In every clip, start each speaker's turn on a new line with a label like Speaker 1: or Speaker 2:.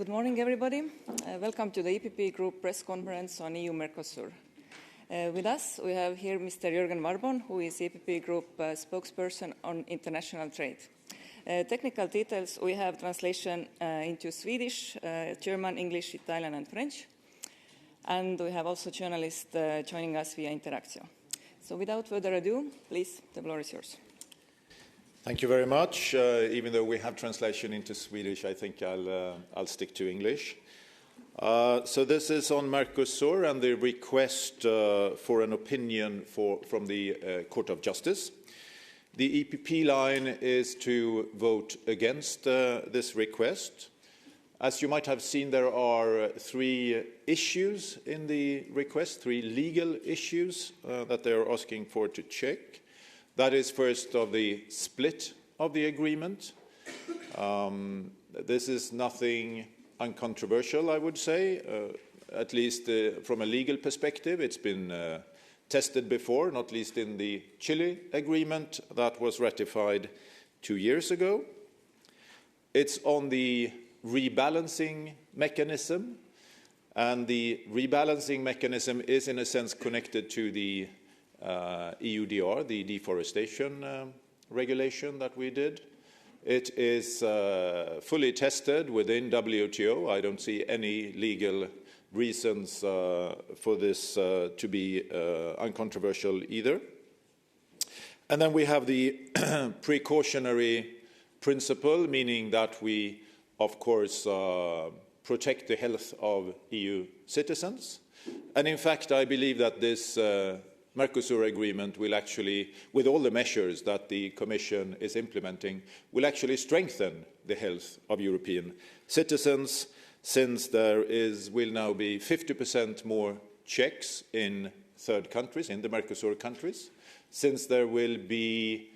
Speaker 1: Good morning, everybody. Welcome to the EPP Group press conference on EU-Mercosur. With us, we have here Mr. Jörgen Warborn, who is EPP Group spokesperson on international trade. Technical details, we have translation into Swedish, German, English, Italian, and French. And we have also journalists joining us via Interactio. So without further ado, please, the floor is yours.
Speaker 2: Thank you very much. Even though we have translation into Swedish, I think I'll stick to English. So this is on Mercosur and the request for an opinion from the Court of Justice. The EPP line is to vote against this request. As you might have seen, there are three issues in the request, three legal issues that they are asking for to check. That is first of the split of the agreement. This is nothing uncontroversial, I would say, at least from a legal perspective. It's been tested before, not least in the Chile agreement that was ratified 2 years ago. It's on the rebalancing mechanism, and the rebalancing mechanism is in a sense connected to the EUDR, the deforestation regulation that we did. It is fully tested within WTO. I don't see any legal reasons for this to be uncontroversial either. And then we have the precautionary principle, meaning that we, of course, protect the health of EU citizens. And in fact, I believe that this Mercosur agreement will actually, with all the measures that the Commission is implementing, will actually strengthen the health of European citizens, since there will now be 50% more checks in third countries, in the Mercosur countries, since there will be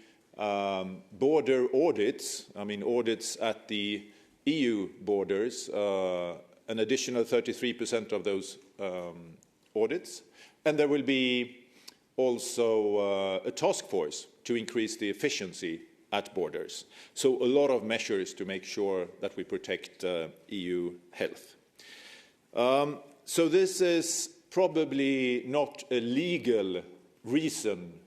Speaker 2: border audits, audits at the EU borders, an additional 33% of those audits, and there will be also a task force to increase the efficiency at borders. So a lot of measures to make sure that we protect EU health. So this is probably not a legal reason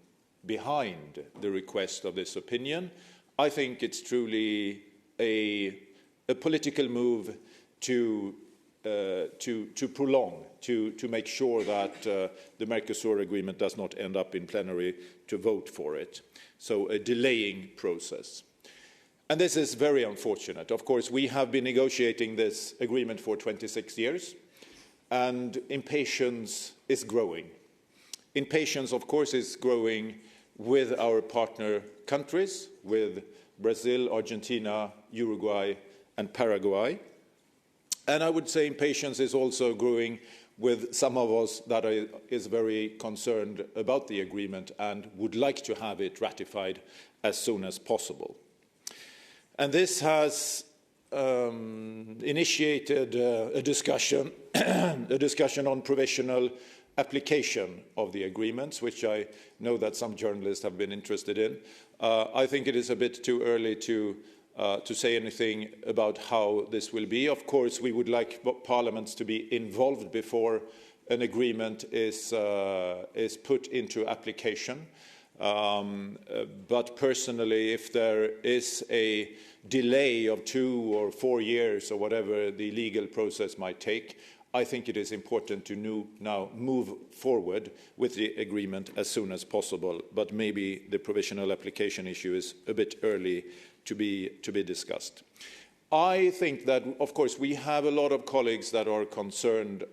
Speaker 2: behind the request of this opinion. I think it's truly a political move to prolong, to make sure that the Mercosur agreement does not end up in plenary to vote for it. So a delaying process. And this is very unfortunate. Of course, we have been negotiating this agreement for 26 years, and impatience is growing. Impatience, of course, is growing with our partner countries, with Brazil, Argentina, Uruguay, and Paraguay. And I would say impatience is also growing with some of us that is very concerned about the agreement and would like to have it ratified as soon as possible. And this has initiated a discussion on provisional application of the agreements, which I know that some journalists have been interested in. I think it is a bit too early to say anything about how this will be. Of course, we would like parliaments to be involved before an agreement is put into application. But personally, if there is a delay of 2 or 4 years or whatever the legal process might take, I think it is important to now move forward with the agreement as soon as possible. But maybe the provisional application issue is a bit early to be discussed. I think that, of course, we have a lot of colleagues that are concerned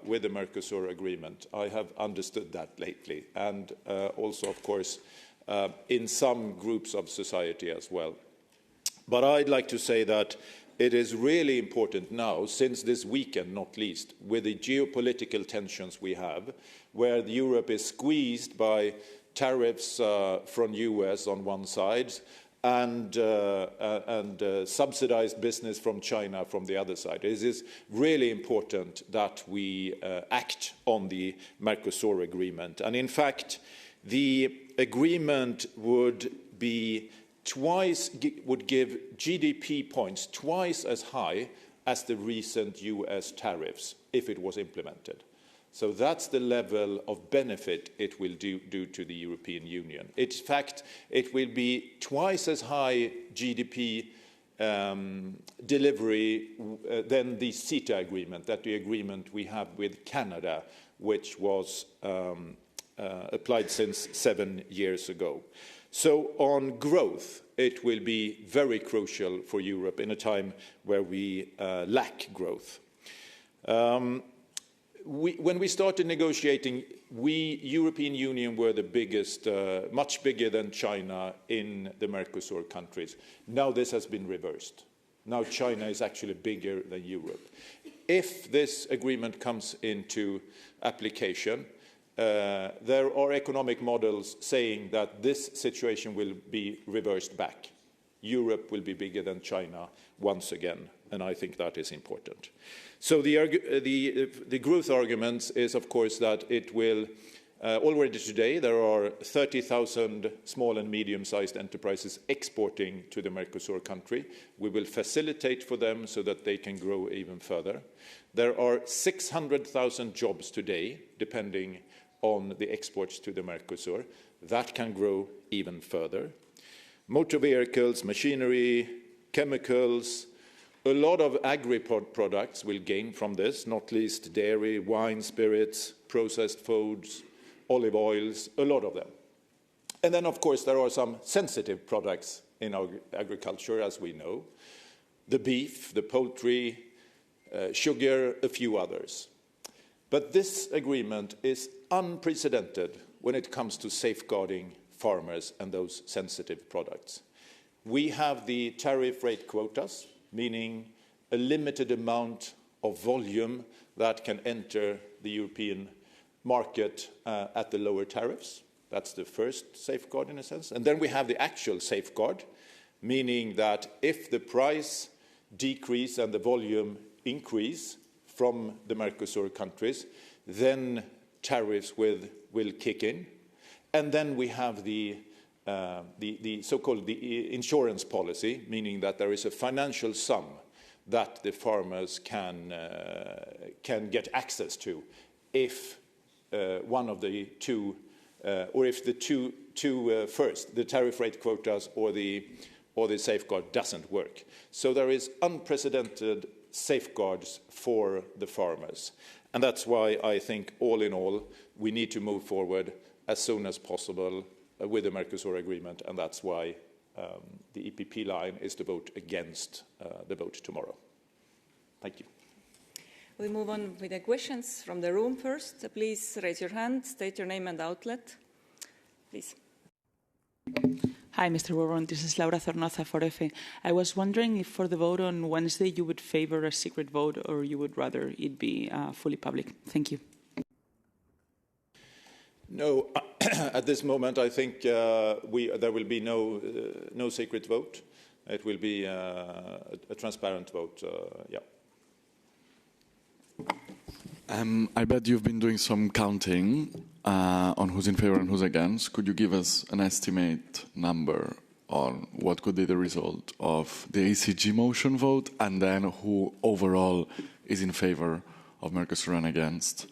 Speaker 2: with the Mercosur agreement. I have understood that lately, and also, of course, in some groups of society as well. But I'd like to say that it is really important now, since this weekend, not least, with the geopolitical tensions we have, where Europe is squeezed by tariffs from the US on one side, and subsidized business from China from the other side. It is really important that we act on the Mercosur agreement. And in fact, the agreement would give GDP points twice as high as the recent US tariffs, if it was implemented. So that's the level of benefit it will do to the European Union. In fact, it will be twice as high GDP delivery than the CETA agreement, the agreement we have with Canada, which was applied since 7 years ago. So on growth, it will be very crucial for Europe in a time where we lack growth. When we started negotiating, European Union, were the biggest, much bigger than China in the Mercosur countries. Now this has been reversed. Now China is actually bigger than Europe. If this agreement comes into application, there are economic models saying that this situation will be reversed back. Europe will be bigger than China once again, and I think that is important. So the growth argument is, of course, that it will, already today, there are 30,000 small and medium-sized enterprises exporting to the Mercosur country. We will facilitate for them so that they can grow even further. There are 600,000 jobs today, depending on the exports to the Mercosur. That can grow even further. Motor vehicles, machinery, chemicals, a lot of agri-products will gain from this, not least dairy, wine, spirits, processed foods, olive oils, a lot of them. And then, of course, there are some sensitive products in our agriculture, as we know. The beef, the poultry, sugar, a few others. But this agreement is unprecedented when it comes to safeguarding farmers and those sensitive products. We have the tariff rate quotas, meaning a limited amount of volume that can enter the European market at the lower tariffs. That's the first safeguard in a sense. And then we have the actual safeguard, meaning that if the price decrease and the volume increase from the Mercosur countries, then tariffs will kick in. And then we have the so-called insurance policy, meaning that there is a financial sum that the farmers can get access to if one of the two, or if the two first, the tariff rate quotas or the safeguard doesn't work. So there is unprecedented safeguards for the farmers. And that's why I think, all in all, we need to move forward as soon as possible with the Mercosur agreement, and that's why the EPP line is to vote against the vote tomorrow. Thank you.
Speaker 1: We move on with the questions from the room first. Please raise your hand, state your name and outlet. Please.
Speaker 3: Hi, Mr. Warborn. This is Laura Zornoza for EFE. I was wondering if for the vote on Wednesday you would favor a secret vote or you would rather it be fully public. Thank you.
Speaker 2: No, at this moment I think there will be no secret vote. It will be a transparent vote, yeah.
Speaker 4: I bet you've been doing some counting on who's in favor and who's against. Could you give us an estimate number on what could be the result of the ACG motion vote, and then who overall is in favor of Mercosur and against?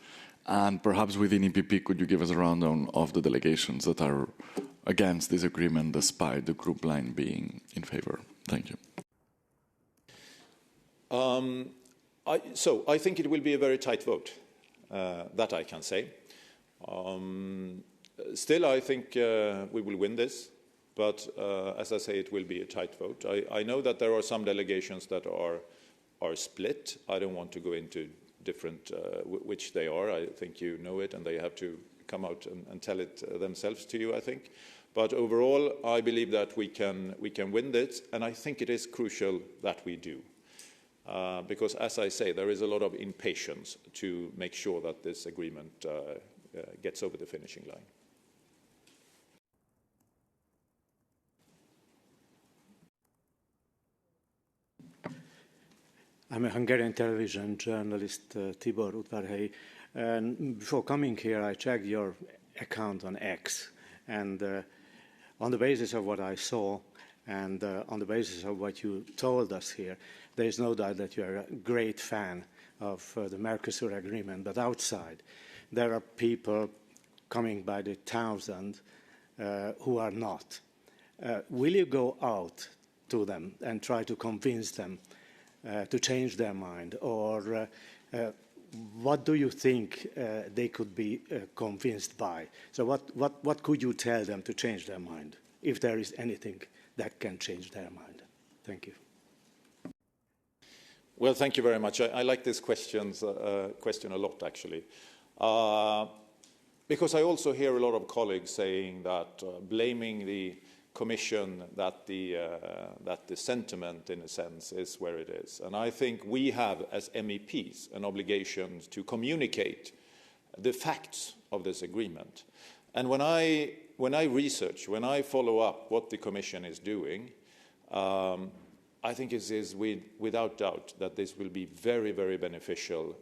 Speaker 4: And perhaps within EPP, could you give us a rundown of the delegations that are against this agreement despite the group line being in favor? Thank you.
Speaker 2: I think it will be a very tight vote, that I can say. Still, I think we will win this, but as I say, it will be a tight vote. I know that there are some delegations that are split. I don't want to go into different which they are. I think you know it, and they have to come out and tell it themselves to you, I think. But overall, I believe that we can win this, and I think it is crucial that we do. Because, as I say, there is a lot of impatience to make sure that this agreement gets over the finishing line.
Speaker 5: I'm a Hungarian television journalist, Tibor Udvarhelyi, and before coming here I checked your account on X, and on the basis of what I saw, And on the basis of what you told us here, there is no doubt that you are a great fan of the Mercosur Agreement. But outside, there are people coming by the thousand who are not. Will you go out to them and try to convince them to change their mind? Or what do you think they could be convinced by? So what could you tell them to change their mind, if there is anything that can change their mind? Thank you.
Speaker 2: Well, thank you very much. I like this question a lot, actually. Because I also hear a lot of colleagues saying that blaming the Commission, that the sentiment, in a sense, is where it is. And I think we have, as MEPs, an obligation to communicate the facts of this agreement. And when I research, when I follow up what the Commission is doing, I think it is without doubt that this will be very, very beneficial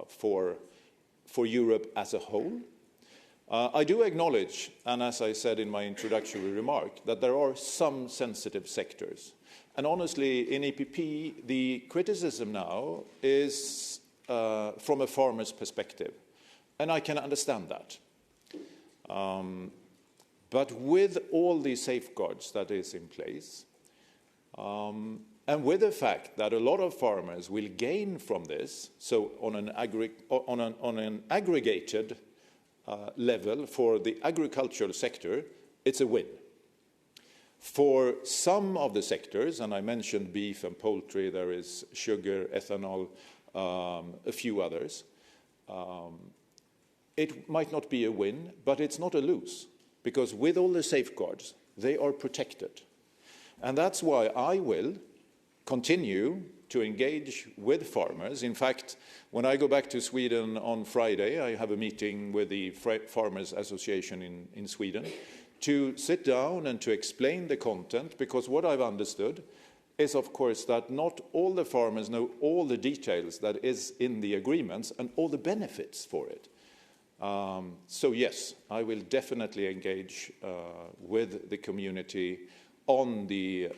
Speaker 2: for Europe as a whole. I do acknowledge, and as I said in my introductory remark, that there are some sensitive sectors. And honestly, in EPP, the criticism now is from a farmer's perspective. And I can understand that. But with all the safeguards that is in place, and with the fact that a lot of farmers will gain from this, so on an aggregated level for the agricultural sector, it's a win. For some of the sectors, and I mentioned beef and poultry, there is sugar, ethanol, a few others, it might not be a win, but it's not a lose, because with all the safeguards, they are protected. And that's why I will continue to engage with farmers. In fact, when I go back to Sweden on Friday, I have a meeting with the Farmers Association in Sweden to sit down and to explain the content, because what I've understood is, of course, that not all the farmers know all the details that is in the agreements and all the benefits for it. So yes, I will definitely engage with the community on the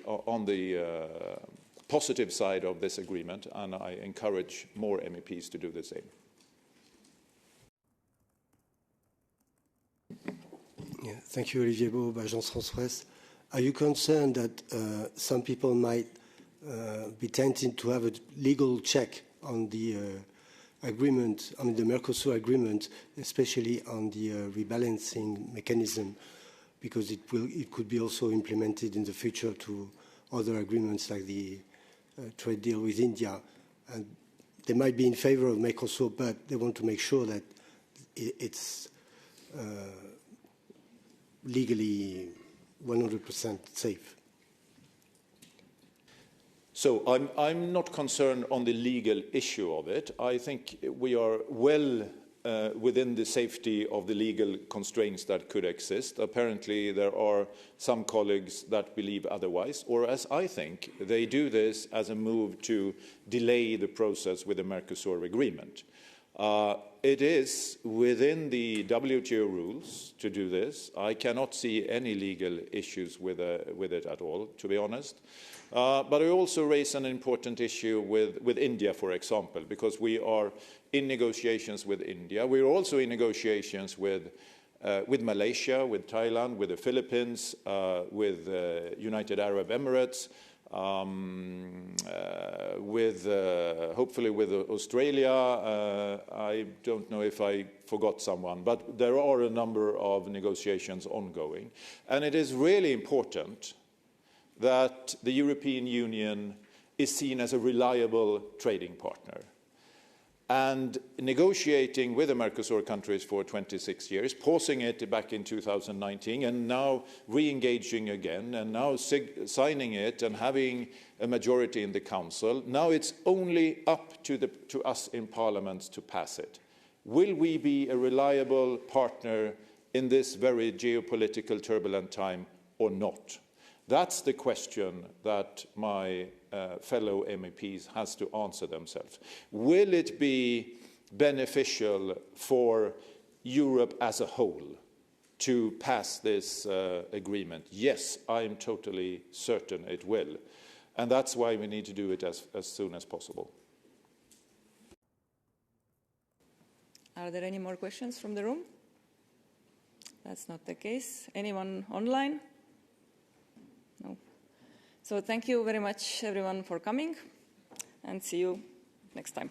Speaker 2: positive side of this agreement, and I encourage more MEPs to do the same.
Speaker 6: Yeah, thank you, Olivier Beau, Agence France-Presse. Are you concerned that some people might be tempted to have a legal check on the agreement, I mean the Mercosur agreement, especially on the rebalancing mechanism, because it could be also implemented in the future to other agreements like the trade deal with India? And they might be in favor of Mercosur, but they want to make sure that it's legally 100% safe.
Speaker 2: So I'm not concerned on the legal issue of it. I think we are well within the safety of the legal constraints that could exist. Apparently, there are some colleagues that believe otherwise, or as I think, they do this as a move to delay the process with the Mercosur agreement. It is within the WTO rules to do this. I cannot see any legal issues with it at all, to be honest. But I also raise an important issue with India, for example, because we are in negotiations with India. We're also in negotiations with Malaysia, with Thailand, with the Philippines, with United Arab Emirates, hopefully with Australia. I don't know if I forgot someone, but there are a number of negotiations ongoing. And it is really important that the European Union is seen as a reliable trading partner. And negotiating with the Mercosur countries for 26 years, pausing it back in 2019, and now re-engaging again, and now signing it and having a majority in the Council. Now it's only up to us in Parliament to pass it. Will we be a reliable partner in this very geopolitical turbulent time or not? That's the question that my fellow MEPs has to answer themselves. Will it be beneficial for Europe as a whole? to pass this agreement? Yes, I'm totally certain it will. And that's why we need to do it as soon as possible.
Speaker 1: Are there any more questions from the room? That's not the case. Anyone online? No. So thank you very much, everyone, for coming, and see you next time.